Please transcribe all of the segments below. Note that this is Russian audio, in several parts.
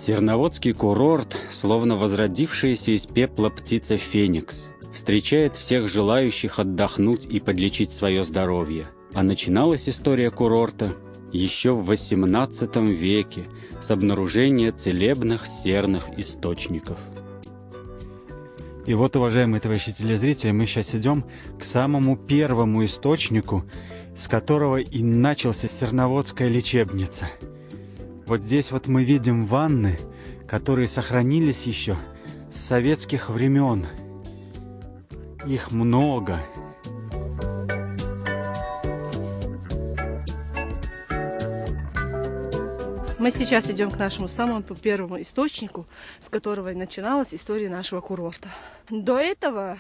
Серноводский курорт, словно возродившаяся из пепла птица Феникс, встречает всех желающих отдохнуть и подлечить свое здоровье. А начиналась история курорта еще в XVIII веке с обнаружения целебных серных источников. И вот, уважаемые товарищи телезрители, мы сейчас идем к самому первому источнику, с которого и начался Серноводская лечебница. Вот здесь вот мы видим ванны, которые сохранились еще с советских времен. Их много. Мы сейчас идем к нашему самому первому источнику, с которого и начиналась история нашего курорта. До этого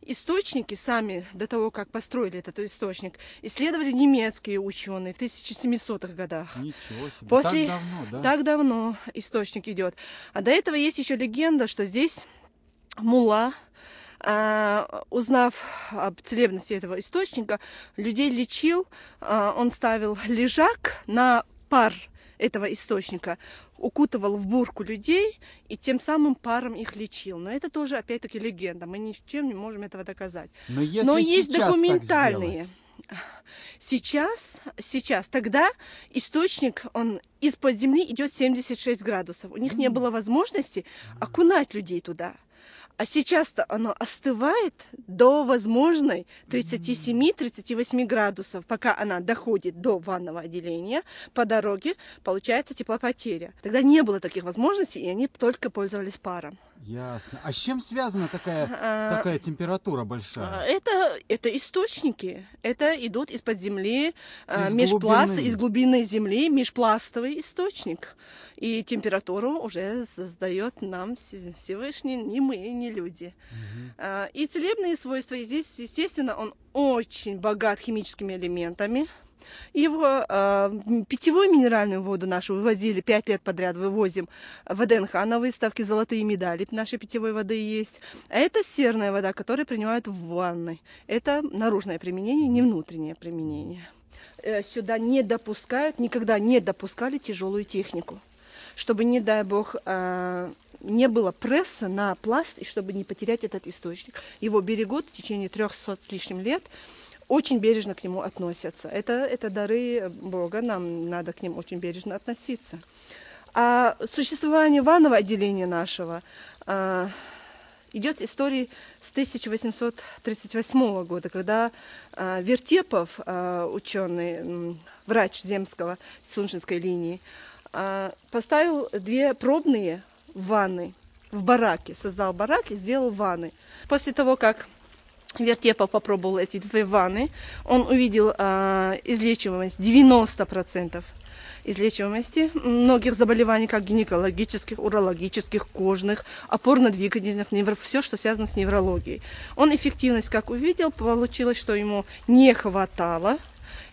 источники сами, до того, как построили этот источник, исследовали немецкие ученые в 1700-х годах. Ничего себе, так давно, да? Так давно источник идет. А до этого есть еще легенда, что здесь мулла, узнав об целебности этого источника, людей лечил. Он ставил лежак на пар этого источника, укутывал в бурку людей и тем самым паром их лечил. Но это тоже, опять-таки, легенда. Мы ничем не можем этого доказать. Но есть документальные. Сейчас, тогда источник, он из-под земли идет 76 градусов. У них не было возможности окунать людей туда. А сейчас-то оно остывает до возможной 37-38 градусов. Пока она доходит до ванного отделения, по дороге получается теплопотеря. Тогда не было таких возможностей, и они только пользовались паром. Ясно. А с чем связана такая температура большая? Это источники. Это идут из-под земли, из глубины земли, межпластовый источник. И температуру уже создает нам Всевышний, не мы, не люди. И целебные свойства. И здесь, естественно, он очень богат химическими элементами. Его питьевую минеральную воду нашу вывозили 5 лет подряд, вывозим в ВДНХ на выставке «Золотые медали» нашей питьевой воды есть. А это серная вода, которую принимают в ванны. Это наружное применение, не внутреннее применение. Сюда никогда не допускали тяжелую технику, чтобы, не дай бог, не было пресса на пласт, и чтобы не потерять этот источник. Его берегут в течение 300 с лишним лет. Очень бережно к нему относятся. Это дары Бога, нам надо к ним очень бережно относиться. А существование ванного отделения нашего идет история с 1838 года, когда Вертепов, ученый, врач земского Сунжинской линии, поставил 2 пробные ванны в бараке, создал барак и сделал ванны. После того, как Вертепов попробовал эти 2 ванны, он увидел излечиваемость 90% излечиваемости многих заболеваний, как гинекологических, урологических, кожных, опорно-двигательных, все, что связано с неврологией. Он эффективность как увидел, получилось, что ему не хватало,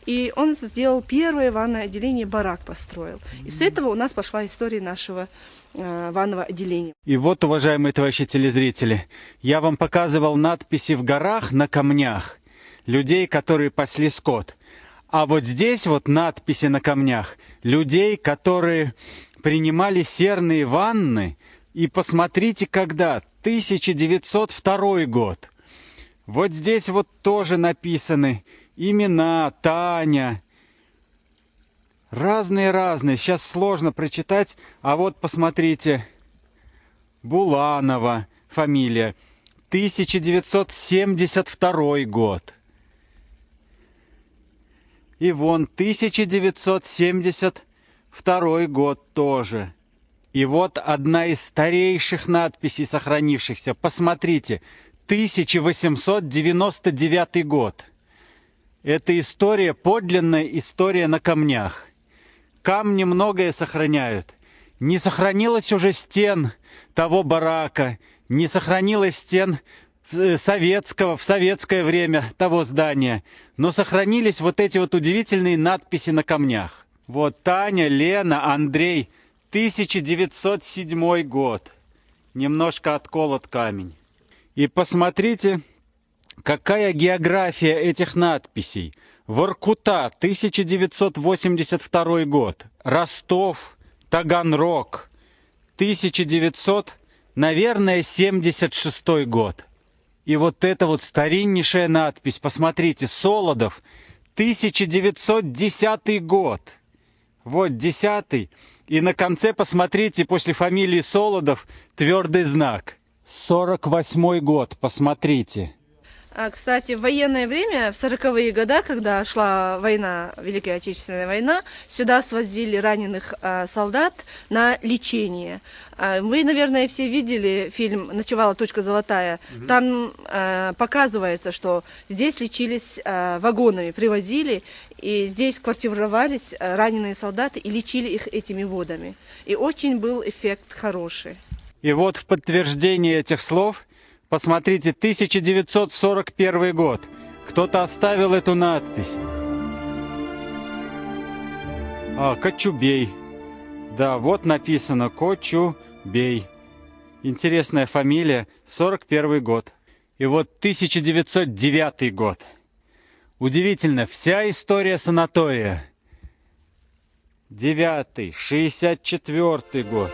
и он сделал первое ванное отделение, барак построил. И с этого у нас пошла история нашего ванного отделения. И вот, уважаемые товарищи телезрители, я вам показывал надписи в горах на камнях людей, которые пасли скот. А вот здесь вот надписи на камнях людей, которые принимали серные ванны. И посмотрите, когда. 1902 год. Вот здесь вот тоже написаны имена: Таня. Разные. Сейчас сложно прочитать. А вот посмотрите. Буланова фамилия. 1972 год. И вон 1972 год тоже. И вот одна из старейших надписей, сохранившихся. Посмотрите. 1899 год. Это история, подлинная история на камнях. Камни многое сохраняют. Не сохранилось уже стен того барака, не сохранилось стен в советское время того здания, но сохранились вот эти вот удивительные надписи на камнях. Вот Таня, Лена, Андрей, 1907 год. Немножко отколот камень. И посмотрите, какая география этих надписей. Воркута, 1982 год. Ростов, Таганрог, 1900, наверное, 76 год. И вот эта вот стариннейшая надпись, посмотрите, Солодов, 1910 год. Вот 10-й. И на конце, посмотрите, после фамилии Солодов твердый знак. 48 год, посмотрите. Кстати, в военное время, в 40-е годы, когда шла война, Великая Отечественная война, сюда свозили раненых солдат на лечение. Вы, наверное, все видели фильм «Ночевала точка золотая». Там показывается, что здесь лечились вагонами, привозили, и здесь квартировались раненые солдаты и лечили их этими водами. И очень был эффект хороший. И вот в подтверждение этих слов... Посмотрите, 1941 год. Кто-то оставил эту надпись. Кочубей. Да, вот написано Кочубей. Интересная фамилия, 41 год. И вот 1909 год. Удивительно, вся история санатория. 9-й, 64 год.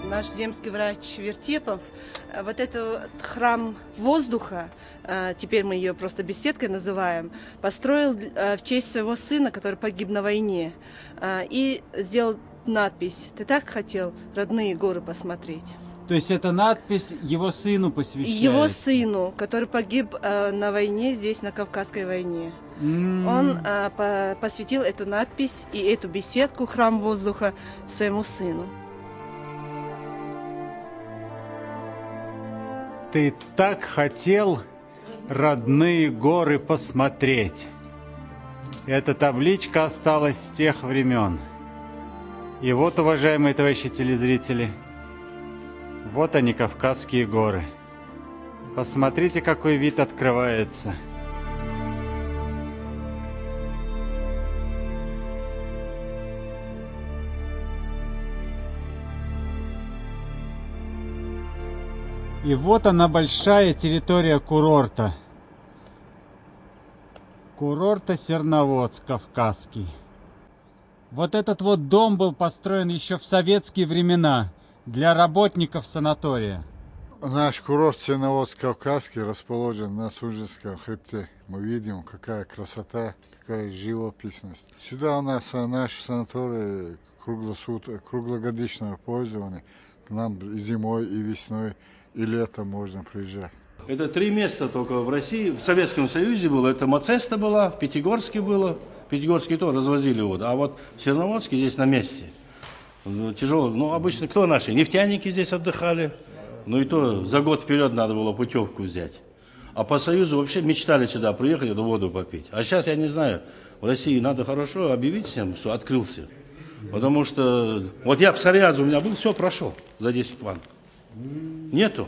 Наш земский врач Вертепов, вот этот храм воздуха, теперь мы ее просто беседкой называем, построил в честь своего сына, который погиб на войне, и сделал надпись: «Ты так хотел родные горы посмотреть». То есть эта надпись его сыну посвящается? Его сыну, который погиб на войне здесь, на Кавказской войне. Он посвятил эту надпись и эту беседку, храм воздуха, своему сыну. Ты так хотел родные горы посмотреть. Эта табличка осталась с тех времен. И вот, уважаемые товарищи телезрители, вот они, Кавказские горы. Посмотрите, какой вид открывается. И вот она, большая территория курорта. Курорта Серноводск Кавказский. Вот этот вот дом был построен еще в советские времена для работников санатория. Наш курорт Серноводск Кавказский расположен на Судженском хребте. Мы видим, какая красота, какая живописность. Сюда у нас наш санаторий круглогодичного пользования. К нам и зимой, и весной, и летом можно приезжать. Это 3 места только в России, в Советском Союзе было. Это Мацеста была, в Пятигорске было. В Пятигорске то развозили воду. А вот в Серноводске здесь на месте. Тяжело. Ну, обычно кто наши? Нефтяники здесь отдыхали. Ну и то за год вперед надо было путевку взять. А по Союзу вообще мечтали сюда приехать, эту воду попить. А сейчас, я не знаю, в России надо хорошо объявить всем, что открылся. Потому что, вот я в Псориазе у меня был, все прошел за 10 ванн. Нету.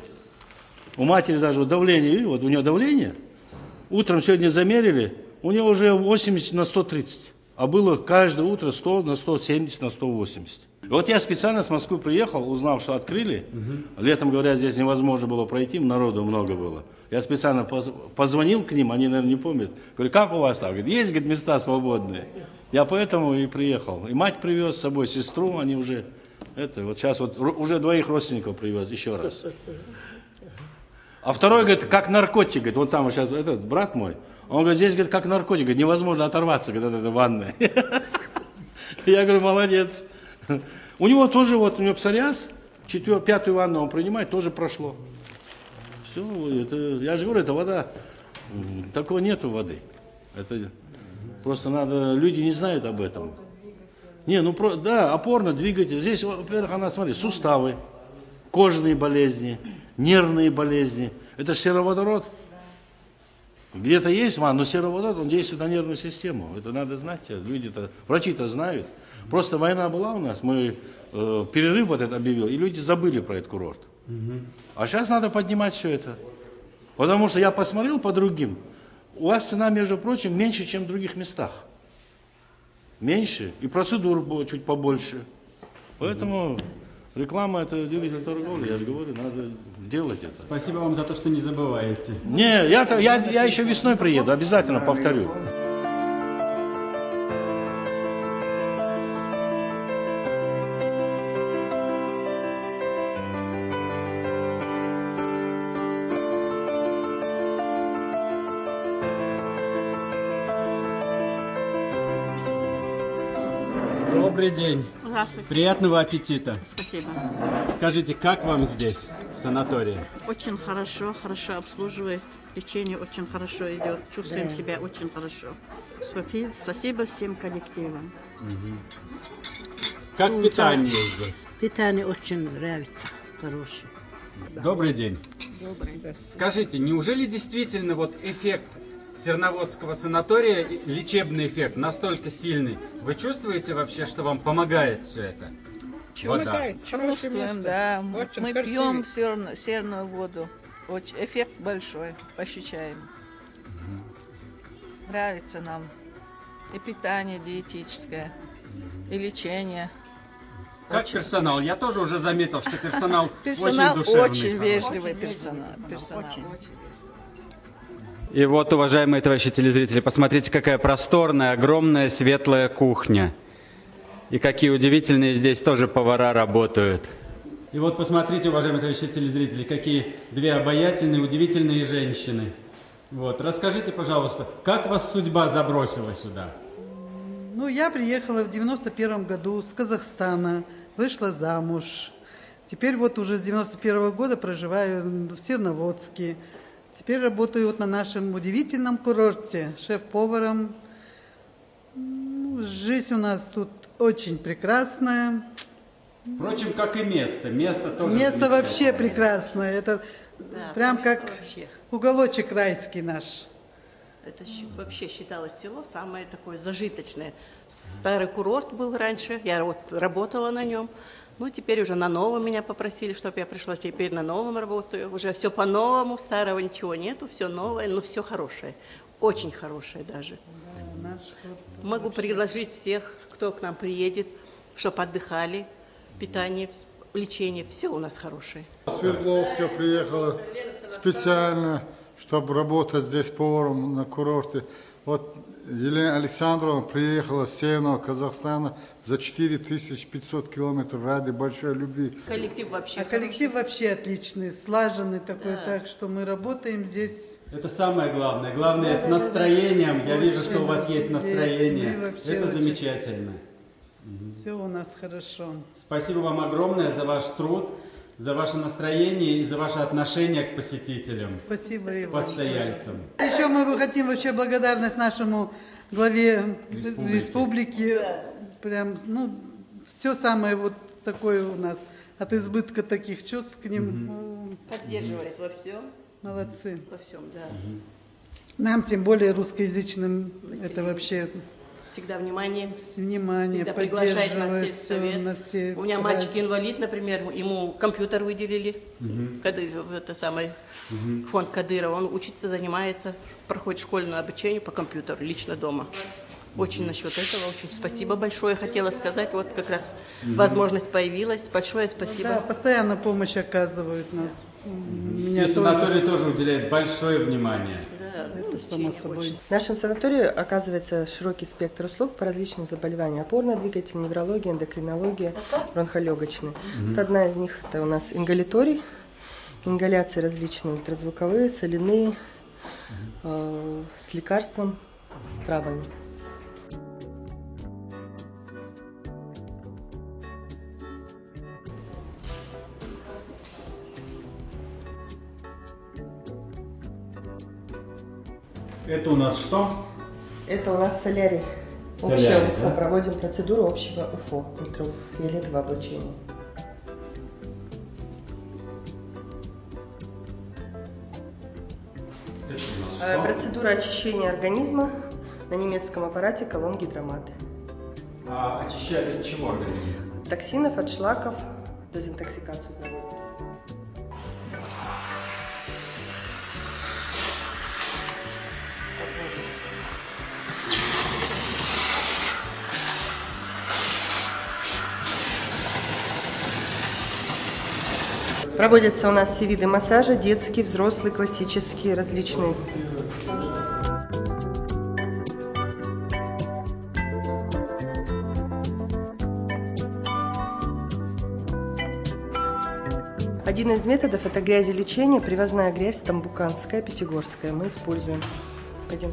У матери даже давление, вот у нее давление. Утром сегодня замерили, у нее уже 80 на 130. А было каждое утро 100 на 170 на 180. Вот я специально с Москвы приехал, узнав, что открыли. Летом, говорят, здесь невозможно было пройти, народу много было. Я специально позвонил к ним, они, наверное, не помнят. Говорю, как у вас там? Говорит, есть, говорит, места свободные. Я поэтому и приехал. И мать привез с собой, сестру, они уже... вот сейчас вот уже 2 родственников привез, еще раз. А второй, говорит, как наркотик, говорит, вот там вот сейчас этот брат мой, он говорит, здесь, говорит, как наркотик, говорит, невозможно оторваться, говорит, от этой ванны. Я говорю, молодец. У него тоже, вот у него псориаз, 5-ю ванну он принимает, тоже прошло. Все, это, я же говорю, это вода, такого нету воды. Это просто надо, люди не знают об этом. Не, ну, да, опорно-двигатель. Здесь, во-первых, она, смотри, суставы, кожные болезни, нервные болезни. Это же сероводород. Где-то есть ван, но сероводород, он действует на нервную систему. Это надо знать, люди-то, врачи-то знают. Просто война была у нас, мы перерыв вот этот объявил, и люди забыли про этот курорт. А сейчас надо поднимать все это. Потому что я посмотрел по другим, у вас цена, между прочим, меньше, чем в других местах. Меньше, и процедур было чуть побольше. Поэтому реклама – это двигатель торговли, я же говорю, надо делать это. Спасибо вам за то, что не забываете. Не, я еще весной приеду, обязательно повторю. Добрый день. Здравствуйте. Приятного аппетита. Спасибо. Скажите, как вам здесь, в санатории? Очень хорошо, хорошо обслуживает. Лечение очень хорошо идет. Чувствуем себя очень хорошо. Спасибо всем коллективам. Как питание здесь? Питание очень нравится, хорошее. Добрый день. Добрый. Скажите, неужели действительно вот эффект Серноводского санатория, лечебный эффект настолько сильный? Вы чувствуете вообще, что вам помогает все это? Вода. Чувствуем, да. Мы пьем серную воду. Очень, эффект большой, ощущаем. Нравится нам и питание диетическое, и лечение. Как персонал? Я тоже уже заметил, что персонал, Персонал очень душевный. очень вежливый персонал. И вот, уважаемые товарищи телезрители, посмотрите, какая просторная, огромная, светлая кухня. И какие удивительные здесь тоже повара работают. И вот посмотрите, уважаемые товарищи телезрители, какие две обаятельные, удивительные женщины. Вот, расскажите, пожалуйста, как вас судьба забросила сюда? Ну, я приехала в 91 году с Казахстана, вышла замуж. Теперь вот уже с 91 года проживаю в Серноводске. Теперь работаю вот на нашем удивительном курорте шеф-поваром. Жизнь у нас тут очень прекрасная. Впрочем, как и место. Место тоже Место вообще замечательное. прекрасное. Это прям как вообще. уголочек райский наш. Это вообще считалось село самое такое зажиточное. Старый курорт был раньше, я вот работала на нем. Ну, теперь уже на новом меня попросили, чтобы я пришла. Теперь на новом работаю. Уже все по-новому, старого ничего нету, все новое, но все хорошее. Очень хорошее даже. Могу предложить всех, кто к нам приедет, чтобы отдыхали, питание, лечение, все у нас хорошее. Свердловска приехала специально, чтобы работать здесь поваром на курорте. Вот Елена Александровна приехала с Северного Казахстана за 4500 километров ради большой любви. Коллектив вообще коллектив вообще отличный, слаженный такой, так что мы работаем здесь. Это самое главное. Главное, с настроением. Я вижу, что у вас есть настроение. Мы вообще Это очень- замечательно. Все у нас хорошо. Спасибо вам огромное за ваш труд, за ваше настроение и за ваше отношение к посетителям, Спасибо и к вам. постояльцам. Еще мы хотим вообще благодарность нашему главе Республики. республики. Прям, ну, все самое вот такое у нас. От избытка таких чувств к ним. Ну, поддерживает во всем, молодцы. во всем, да. Нам, тем более русскоязычным, это вообще Всегда внимание. внимание, Всегда приглашает нас поддерживает в всё сельсовет. на все У меня праздники. мальчик инвалид, например, ему компьютер выделили, это самый фонд Кадырова. Он учится, занимается, проходит школьное обучение по компьютеру, лично дома. Очень насчет этого, очень спасибо большое. Хотела сказать, вот как раз возможность появилась. Большое спасибо. Да, постоянно помощь оказывают нас. Меня И санаторий тоже уделяет большое внимание. Да, это само собой. В нашем санатории оказывается широкий спектр услуг по различным заболеваниям. Опорно-двигательная, неврология, эндокринология, бронхолегочная. Вот одна из них – это у нас ингаляторий. Ингаляции различные, ультразвуковые, соляные, с лекарством, с травами. Это у нас что? Это у нас солярий. Солярий, Общее УФО. да? Проводим процедуру общего УФО, ультрафиолетового облучения. Процедура очищения организма на немецком аппарате колон-гидромат. А очищали от чего организм? От токсинов, от шлаков, дезинтоксикацию проводят. Проводятся у нас все виды массажа: детский, взрослый, классический, различные. Один из методов — это грязелечение, привозная грязь тамбуканская, пятигорская. Мы используем. Пойдем.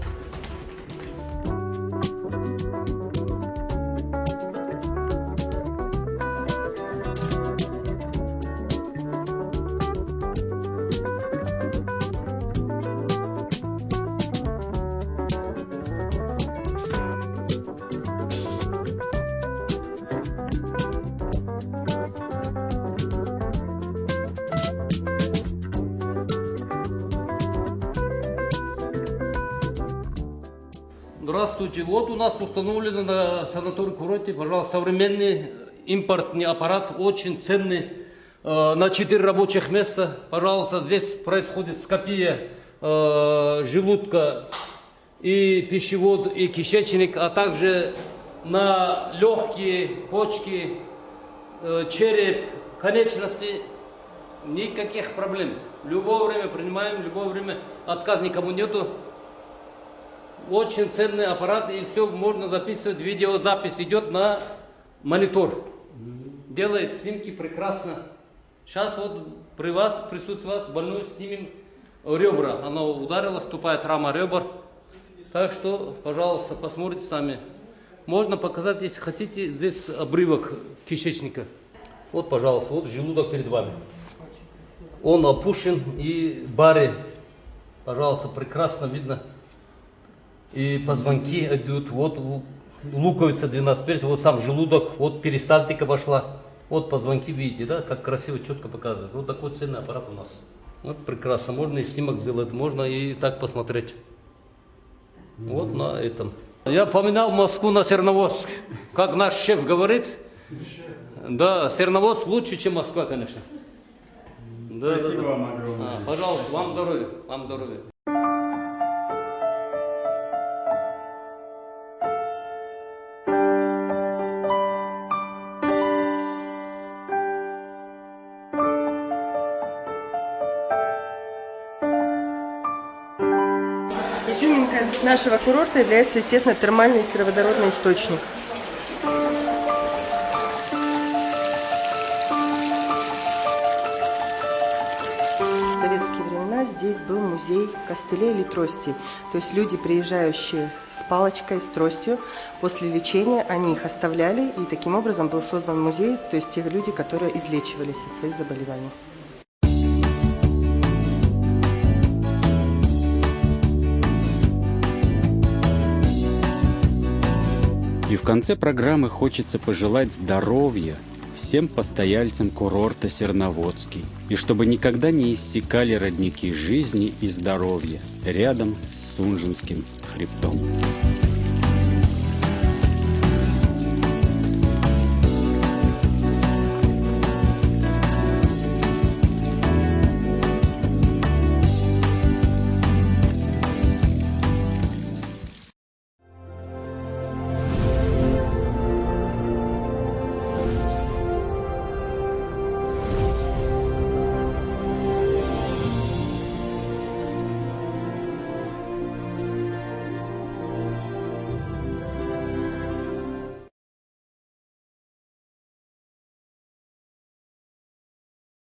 Здравствуйте. Вот у нас установлен на санатории-курорте, пожалуйста, современный импортный аппарат, очень ценный, на 4 рабочих места. Пожалуйста, здесь происходит скопия желудка и пищевод, и кишечник, а также на легкие, почки, череп, конечности. Никаких проблем. В любое время принимаем, в любое время отказ никому нету. Очень ценный аппарат, и все можно записывать, видеозапись идет на монитор. Делает снимки прекрасно. Сейчас вот при вас, присутствует вас, больной, снимем ребра. Оно ударило, ступает рама ребер. Так что, пожалуйста, посмотрите сами. Можно показать, если хотите, здесь обрывок кишечника. Вот, пожалуйста, вот желудок перед вами. Он опущен, и бары, пожалуйста, прекрасно видно. И позвонки идут, вот луковица 12 перцев, вот сам желудок, вот перистальтика пошла. Вот позвонки, видите, да, как красиво, четко показывает. Вот такой ценный аппарат у нас. Вот прекрасно, можно и снимок сделать, можно и так посмотреть. Вот на этом. Я поминал Москву на Серноводск. Как наш шеф говорит, да, Серноводск лучше, чем Москва, конечно. Спасибо вам огромное. Пожалуйста, вам здоровья, вам здоровья. Изюминка нашего курорта является, естественно, термальный сероводородный источник. В советские времена здесь был музей костылей или тростей. То есть люди, приезжающие с палочкой, с тростью, после лечения они их оставляли, и таким образом был создан музей, то есть тех люди, которые излечивались от своих заболеваний. И в конце программы хочется пожелать здоровья всем постояльцам курорта Серноводский. И чтобы никогда не иссякали родники жизни и здоровья рядом с Сунжинским хребтом.